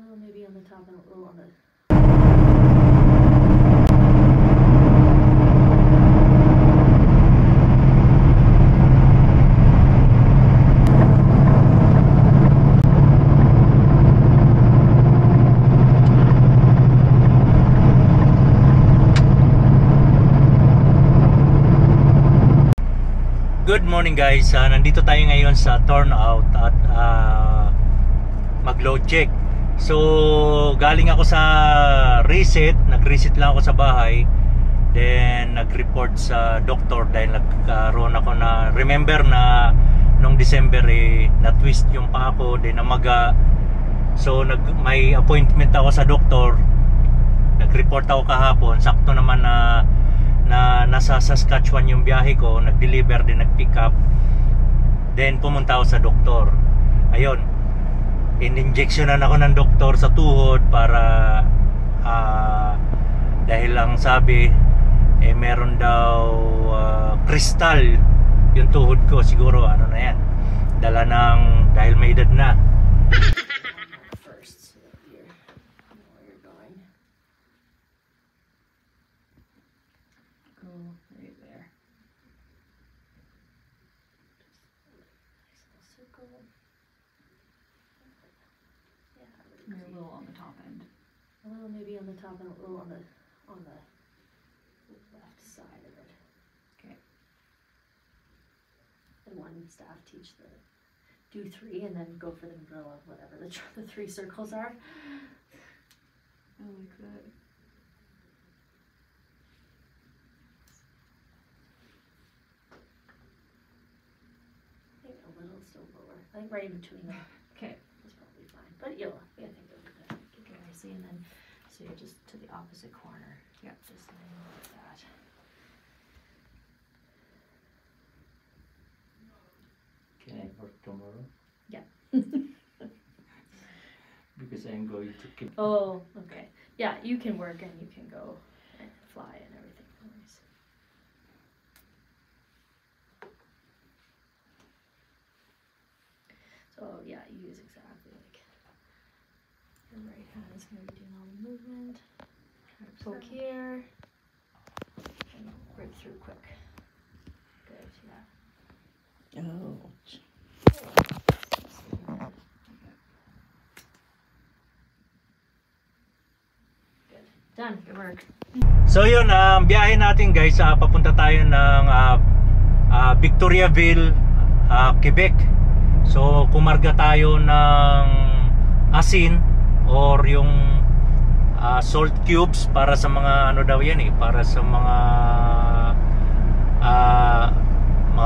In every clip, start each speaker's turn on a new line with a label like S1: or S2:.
S1: little maybe on the top and a little on the...
S2: Good morning guys, nandito tayo ngayon sa turnout at mag-load check. So galing ako sa reset, nag-reset lang ako sa bahay. Then nag-report sa doktor dahil nagkaroon ako na, remember na nung December na-twist yung paa ko, then namaga. So may appointment ako sa doktor. Nag-report ako kahapon, sakto naman na nasa Saskatchewan yung biyahe ko, nag-deliver din, nag-pick up. Then pumunta ako sa doktor. Ayun, in-injectionan ako ng doktor sa tuhod para dahil lang sabi meron daw kristal yung tuhod ko. Siguro ano na yan, dala ng, dahil may edad na.
S1: Right there. Just nice little circle. Yeah,
S3: Maybe a little on the top end.
S1: a little maybe on the top and a little on the left side of it.
S3: Okay.
S1: And one staff teach do 3 and then go for the umbrella, whatever the 3 circles are.
S3: I like that.
S1: A little still lower. I think right in between them.
S3: Okay.
S1: That's probably fine. But I think it'll be good. Get what I see, and then so you're just to the opposite corner.
S3: Yep.
S1: Just like that.
S2: Can I work tomorrow?
S1: Yeah.
S2: Because I'm going to keep.
S1: Oh, okay. Yeah, you can work and you can go and fly and everything. No worries. So yeah, you use exactly like your right hand is going to be doing all the movement. Try to poke here and break through quick. Good, yeah.
S3: Oh.
S1: Good. Done. Good work.
S2: So yun, biyahe natin guys, papunta tayo ng Victoriaville, Quebec. So kumarga tayo ng asin or yung salt cubes para sa mga ano daw yan para sa mga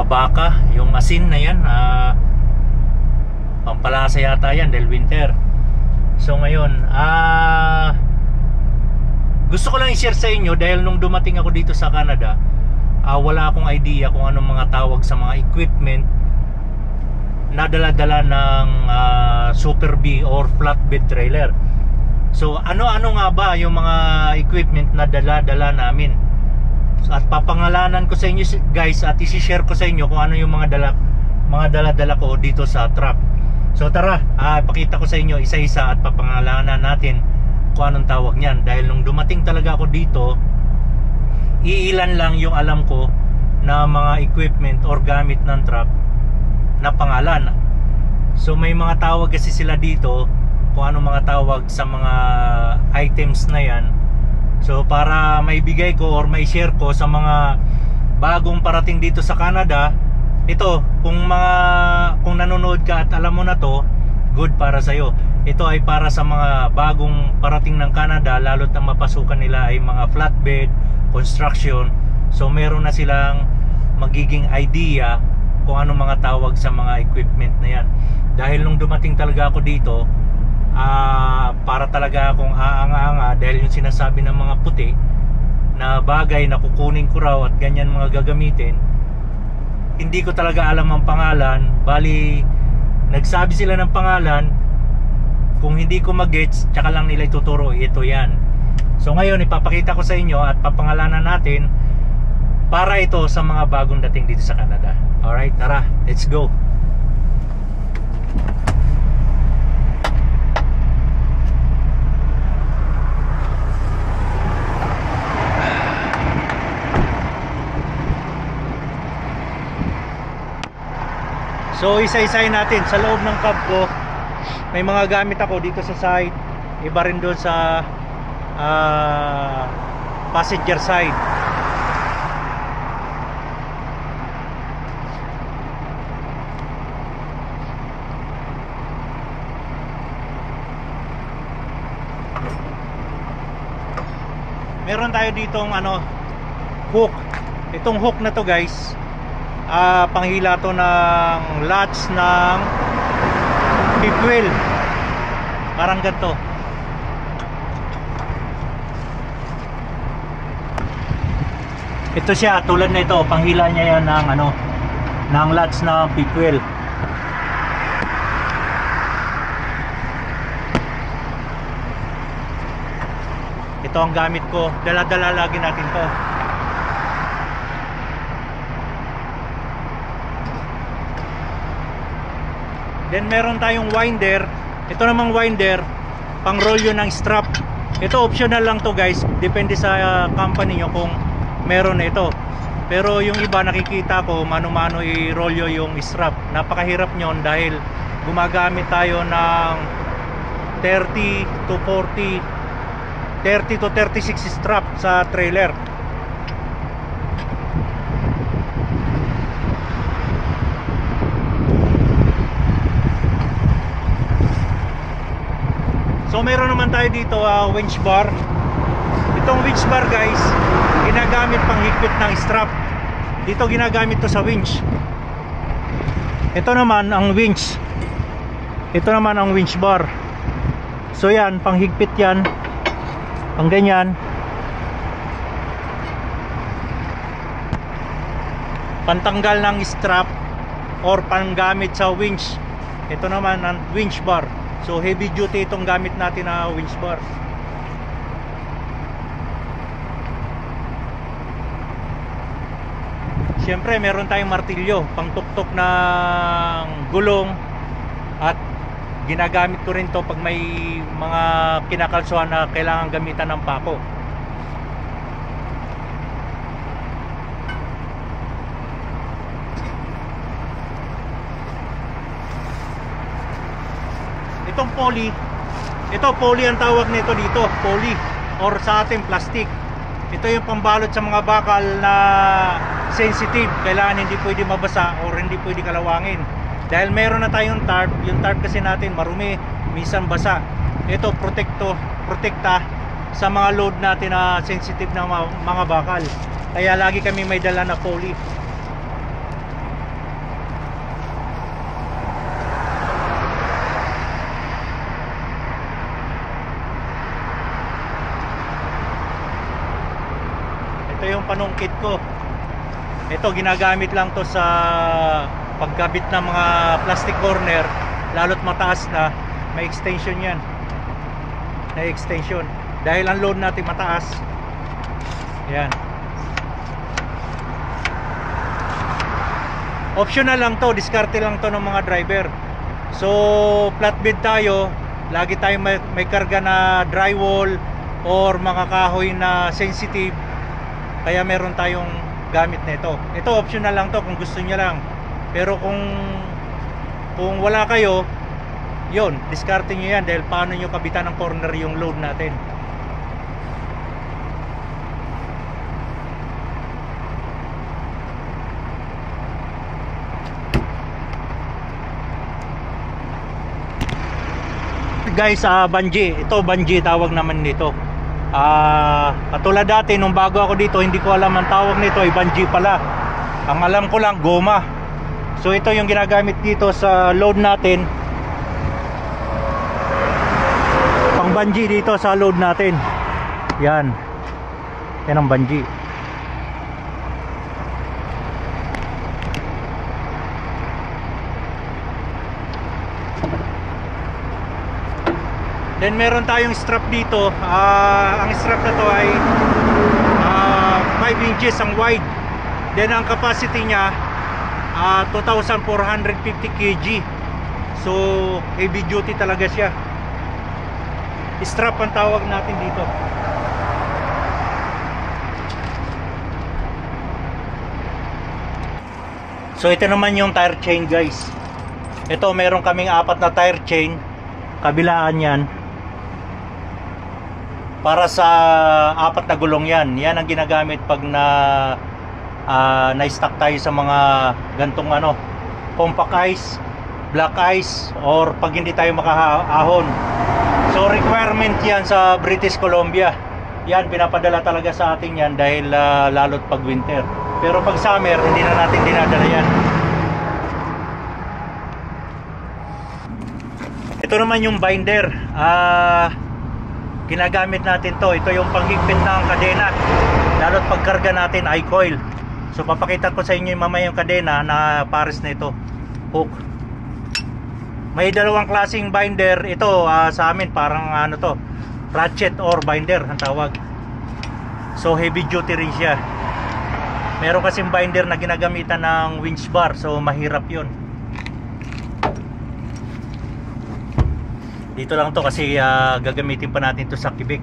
S2: baka, yung asin na yan, pampalasa yata yan dahil winter. So ngayon gusto ko lang i-share sa inyo dahil nung dumating ako dito sa Canada, wala akong idea kung anong mga tawag sa mga equipment na dala-dala ng Super B or flatbed trailer. So ano-ano nga ba yung mga equipment na dala-dala namin? At papangalanan ko sa inyo guys at i-share ko sa inyo kung ano yung mga dala-dala ko dito sa truck. So tara, ipakita ko sa inyo isa-isa at papangalanan natin kung anong tawag niyan. Dahil nung dumating talaga ako dito, iilan lang yung alam ko na mga equipment or gamit ng truck na pangalan. So may mga tawag kasi sila dito kung ano mga tawag sa mga items na yan. So para maibigay ko or may share ko sa mga bagong parating dito sa Canada, ito kung nanonood ka at alam mo na to, good para sa iyo. Ito ay para sa mga bagong parating ng Canada, lalo't ang mapasukan nila ay mga flatbed, construction. So meron na silang magiging idea kung ano mga tawag sa mga equipment na yan. Dahil nung dumating talaga ako dito, para talaga akong aanga-anga dahil yung sinasabi ng mga puti na bagay na kukunin ko raw at ganyan mga gagamitin, hindi ko talaga alam ang pangalan. Bali nagsabi sila ng pangalan, kung hindi ko mag-gets, tsaka lang nila ituturo, ito yan. So ngayon ipapakita ko sa inyo at papangalanan natin para ito sa mga bagong dating dito sa Canada. Alright, tara, let's go. So isa-isahin natin. Sa loob ng cab ko may mga gamit ako dito sa side, iba rin doon sa passenger side. Meron tayo ditong hook. Itong hook na to guys, panghila to ng latch ng fifth wheel. Parang ganito. Ito siya, tulad na ito, panghila niya yan ng ng latch ng fifth wheel. Ito ang gamit ko. Dala-dala lagi natin to. Then meron tayong winder. Ito namang winder, pang roll yun ng strap. Ito optional lang to guys. Depende sa company nyo kung meron na ito. Pero yung iba nakikita ko mano-mano i-roll yung strap. Napakahirap nyon dahil gumagamit tayo ng 30 to 36 strap sa trailer. So meron naman tayo dito winch bar. Itong winch bar guys, ginagamit pang higpit ng strap. Dito ginagamit to sa winch. Ito naman ang winch. Ito naman ang winch bar. So yan, pang higpit yan. Pang ganyan. Pantanggal ng strap or panggamit sa winch. Ito naman ang winch bar. So heavy duty itong gamit natin na winch bar. Siyempre meron tayong martilyo, pangtuktok ng gulong, at ginagamit ko rin to pag may mga kinakalsuhan na kailangan gamitan ng pako. Itong poly, ito poly ang tawag nito dito, poly, or sa ating plastic. Ito yung pambalot sa mga bakal na sensitive, kailangan hindi pwede mabasa or hindi pwede kalawangin. Dahil meron na tayong tarp, yung tarp kasi natin marumi, minsan basa. Ito protekta sa mga load natin na sensitive na mga bakal. Kaya lagi kami may dala na poly. Ito yung panungkit ko. Ito ginagamit lang to sa pagkabit ng mga plastic corner, lalo't mataas na, may extension yan. May extension dahil ang load natin mataas. Yan. Optional lang to, diskarte lang to ng mga driver. So flatbed tayo, lagi tayo may karga na drywall or mga kahoy na sensitive. Kaya meron tayong gamit nito. Ito optional lang to kung gusto niyo lang. Pero kung wala kayo, yon, diskarte nyo yan dahil paano nyo kabitan ng corner yung load natin. Guys, bungee. Ito bungee tawag naman nito. Katulad dati nung bago ako dito, hindi ko alam ang tawag nito ay bungee pala. Ang alam ko lang goma. So ito yung ginagamit dito sa load natin. Pang bungee dito sa load natin. Yan. Yan ang bungee. Then meron tayong strap dito. Ang strap na to ay 5 inches ang wide. Then ang capacity niya 2,450 kg. So heavy duty talaga siya. Strap ang tawag natin dito. So ito naman yung tire chain guys. Ito, meron kaming 4 na tire chain, kabilaan yan. Para sa 4 na gulong yan. Yan ang ginagamit pag na-stuck tayo sa mga gantong compact ice, black ice, or pag hindi tayo makaahon. So requirement yan sa British Columbia. Yan, pinapadala talaga sa atin yan dahil lalo't pag winter. Pero pag summer, hindi na natin dinadala yan. Ito naman yung binder. Ginagamit natin to. Ito yung panghigpit ng kadena, lalo't pagkarga natin ay coil. So papakita ko sa inyo mamaya yung kadena na pares na ito, hook. May dalawang klaseng binder ito. Sa amin parang to, ratchet or binder ang tawag. So heavy duty rin siya. Meron kasing binder na ginagamitan ng winch bar, so mahirap yun. Dito lang to kasi gagamitin pa natin to sa Quebec.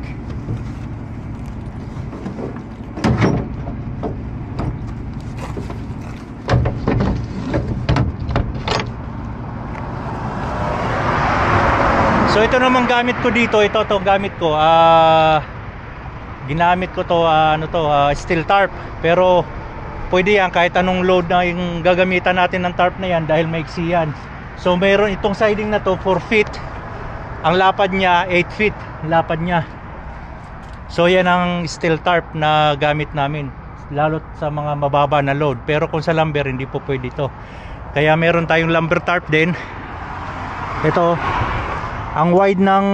S2: So ito namang gamit ko dito, ito gamit ko. Ginamit ko to steel tarp, pero pwede yan kahit anong load na yung gagamitan natin ng tarp na yan dahil maiksi yan. So meron itong siding na to 4 feet. Ang lapad niya 8 feet, lapad niya. So yan ang steel tarp na gamit namin, lalo't sa mga mababa na load. Pero kung sa lumber hindi po pwede ito. Kaya meron tayong lumber tarp din. Ito, ang wide ng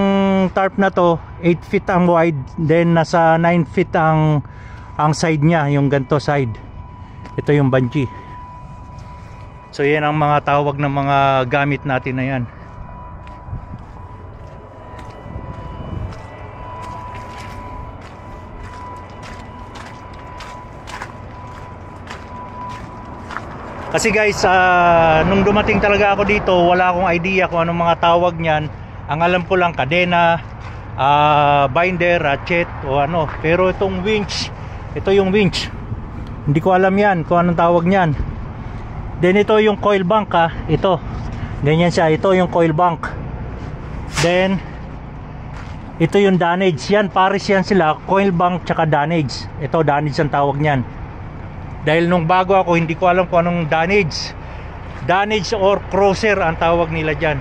S2: tarp na to 8 feet ang wide, then nasa 9 feet ang side niya, yung ganto side. Ito yung bungee. So yan ang mga tawag ng mga gamit natin na yan. Kasi guys, nung dumating talaga ako dito, wala akong idea kung anong mga tawag niyan. Ang alam ko lang kadena, binder, ratchet o ano. Pero itong winch, ito yung winch, hindi ko alam yan kung anong tawag niyan. Then ito yung coil bank, ito ganyan siya, ito yung coil bank. Then ito yung damage, yan pares yan sila, coil bank tsaka damage. Ito damage ang tawag niyan. Dahil nung bago ako, hindi ko alam kung anong damage or crosser ang tawag nila dyan.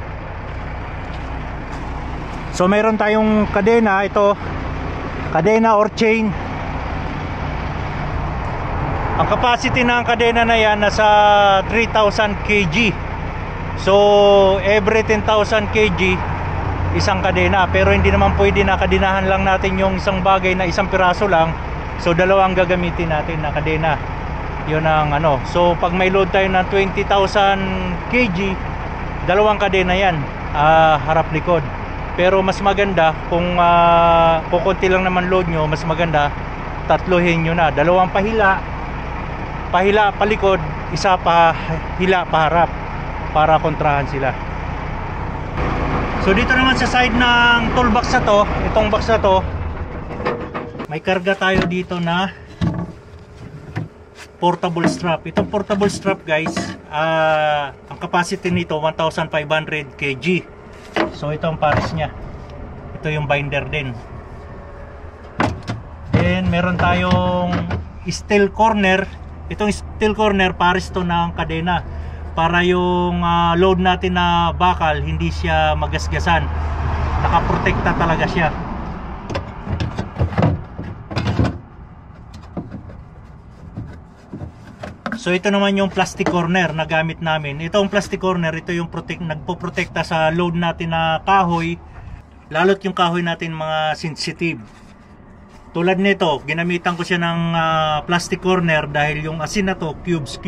S2: So meron tayong kadena, ito kadena or chain. Ang capacity ng kadena na yan nasa 3,000 kg. So every 10,000 kg isang kadena. Pero hindi naman pwede na kadenahan lang natin yung isang bagay na isang piraso lang. So dalawang gagamitin natin na kadena. Yun ang so pag may load tayo ng 20,000 kg, dalawang kadena yan, harap likod. Pero mas maganda kung kukunti lang naman load nyo, mas maganda tatluhin nyo na, dalawang pahila palikod, isa pa hila paharap para kontrahan sila. So dito naman sa side ng toolbox na to, itong box na to, may karga tayo dito na portable strap. Itong portable strap guys, ang capacity nito 1,500 kg. So ito ang pares nya. Ito yung binder din. Then meron tayong steel corner. Itong steel corner pares to ng kadena para yung load natin na bakal hindi siya magasgasan. Nakaprotekta talaga siya. So ito naman yung plastic corner na gamit namin. Itong plastic corner, ito yung nagpoprotekta sa load natin na kahoy, lalo't yung kahoy natin mga sensitive. Tulad nito, ginamitan ko siya ng plastic corner dahil yung asin na to, cubes,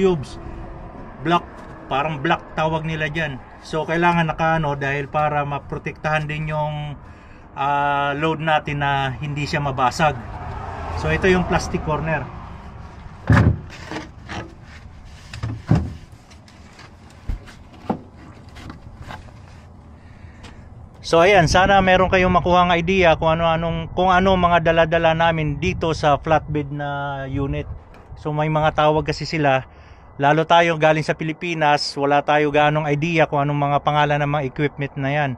S2: block, parang block tawag nila dyan. So kailangan nakaano dahil para maprotektahan din yung load natin na hindi siya mabasag. So ito yung plastic corner. So ayan, sana meron kayong makuhang idea kung ano mga dala-dala namin dito sa flatbed na unit. So may mga tawag kasi sila, lalo tayo galing sa Pilipinas, wala tayo gaanong idea kung anong mga pangalan ng mga equipment na yan,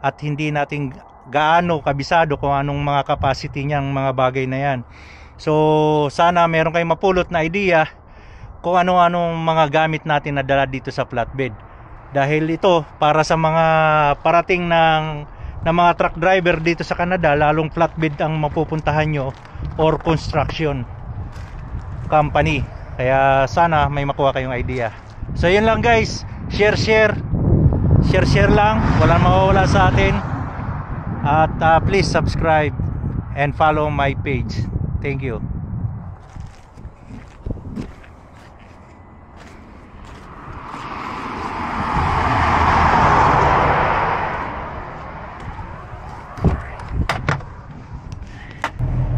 S2: at hindi natin gaano kabisado kung anong mga capacity niyang mga bagay na yan. So sana meron kayong mapulot na idea kung ano-anong mga gamit natin na dala dito sa flatbed, dahil ito para sa mga parating ng mga truck driver dito sa Canada, lalong flatbed ang mapupuntahan nyo or construction company. Kaya sana may makuha kayong idea. So yun lang guys, share lang, walang mawawala sa atin. At please subscribe and follow my page. Thank you.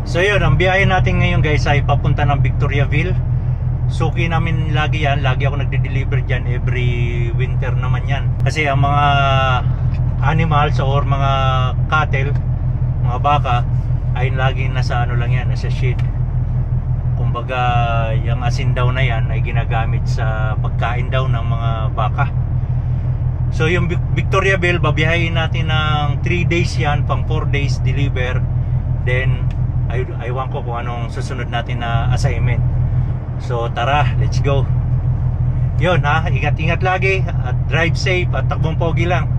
S2: So yun, ang biyahe natin ngayon guys ay papunta ng Victoriaville. Suki namin lagi yan, lagi ako nagde-deliver dyan every winter naman yan. Kasi ang mga animals or mga cattle, mga baka, ay lagi nasa ano lang yan, nasa shed. Kumbaga yung asin daw na yan ay ginagamit sa pagkain daw ng mga baka. So yung Victoriaville, babiyahin natin ng 3 days yan, pang 4 days deliver. Then aywan ko kung anong susunod natin na assignment. So tara, let's go. Yun ha, ingat-ingat lagi at drive safe at takbong pogi lang.